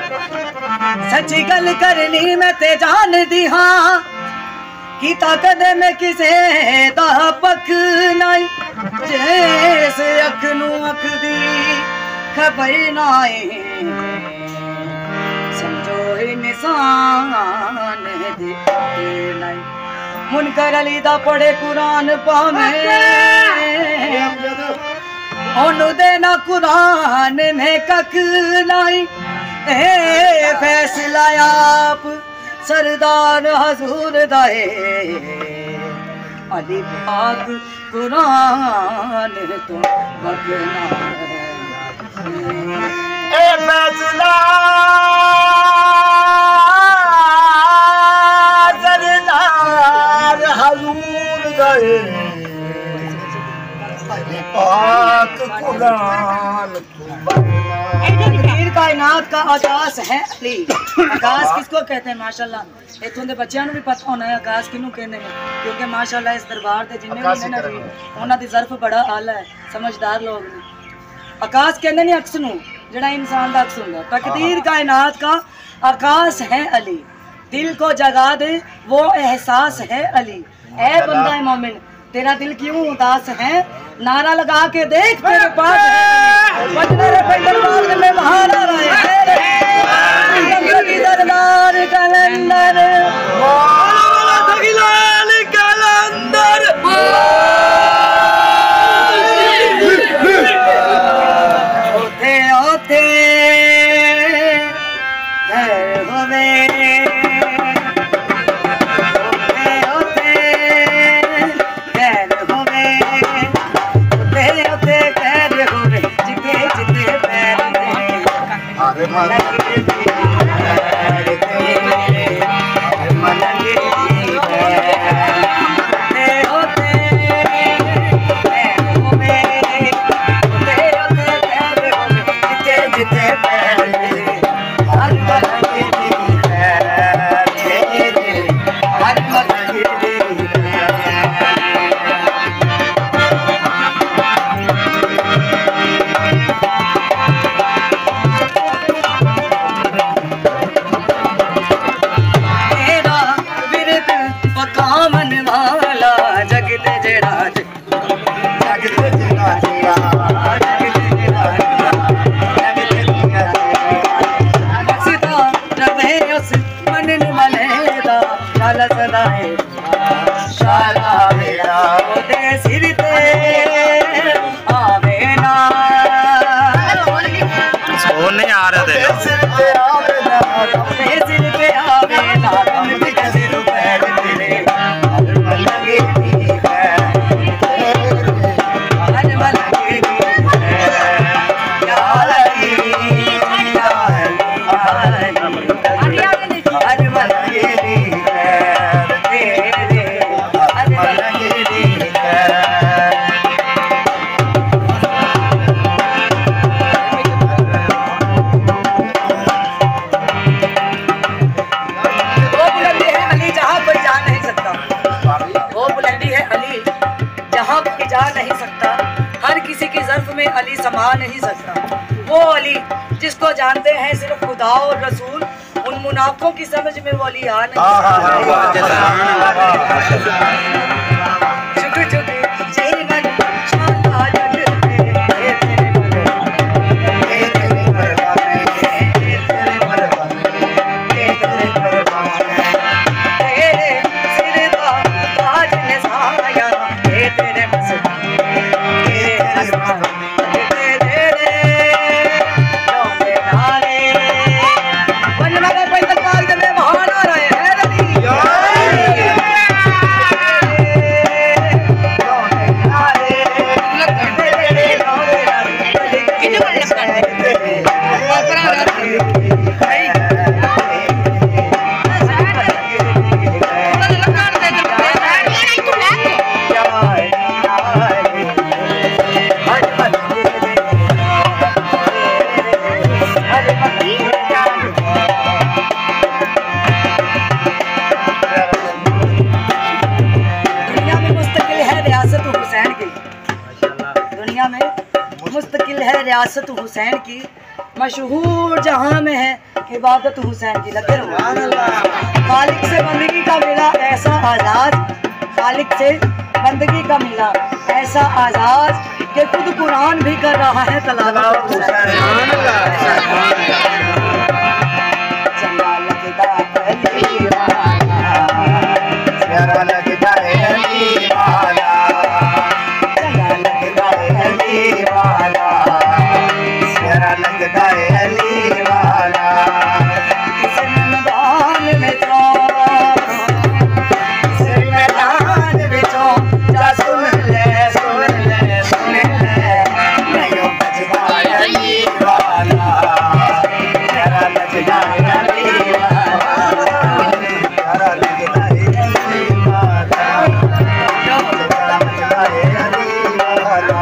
सच्ची गल करनी मैं ते जान दी हाँ की ताकत में किसे दा पख नहीं जिस अख नू अख दी खबर नाए समझो इंसान दी नहीं मुनकर अली दा पढ़े कुरान पावे ओनू देना कुरान ने कख नहीं फैसला आप सरदार हजूर दाए अली पाक कुरान तो बगना फैसला सरदार हजूर दाए अली पाक कुरान कायनात का आकाश है अली। आकाश किसको कहते हैं माशाल्लाह इतों के बच्चों भी पता होना है आकाश किनू कहते हैं क्योंकि माशाल्लाह इस दरबार के जिन्हें भी ना जी उन्होंने दी ज़र्फ बड़ा आला है समझदार लोग ने। आकाश कहते नहीं अक्स नू जड़ा इंसान का अक्स होंगे। तकदीर कायनात का आकाश है अली दिल को जगा दे वो एहसास है अली। ए बंदा मोमिन तेरा दिल क्यों उदास है नारा लगा के देख तेरे पास है बचने रे पैदल में बाहर आ रहे हैं दरबार कलंदर कलंदर ओथे ओथे अली समा नहीं सकता। वो अली जिसको जानते हैं सिर्फ खुदा और रसूल उन मुनाफों की समझ में वो अली आ नहीं रियासत हुसैन की मशहूर जहां में है इबादत हुसैन की। लगे रहो। खालिक से बंदगी का मिला ऐसा आजाद, खालिक से बंदगी का मिला ऐसा आजाद कि खुद कुरान भी कर रहा है तलावत। चंगा लगता अली वाला, प्यारा लगता है अली वाला, चंगा लगता है अली वाला, प्यारा लगता है अली वाला। इस मैदान में तो, इस मैदान में तो जा सुन ले, सुन ले, सुन ले, नहीं बचता अली वाला, प्यारा लगता है अली वाला, प्यारा लगता है अली वाला, प्यारा लगता है अली वाला।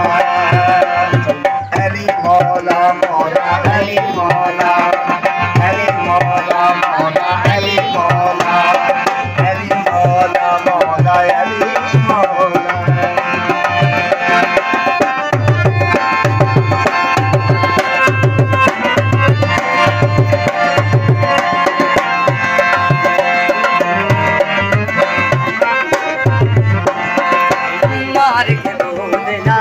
अली मौला मौला अली मौला, अली मौला मौला अली मौला, अली मौला मौला अली मौला। मार के बोलना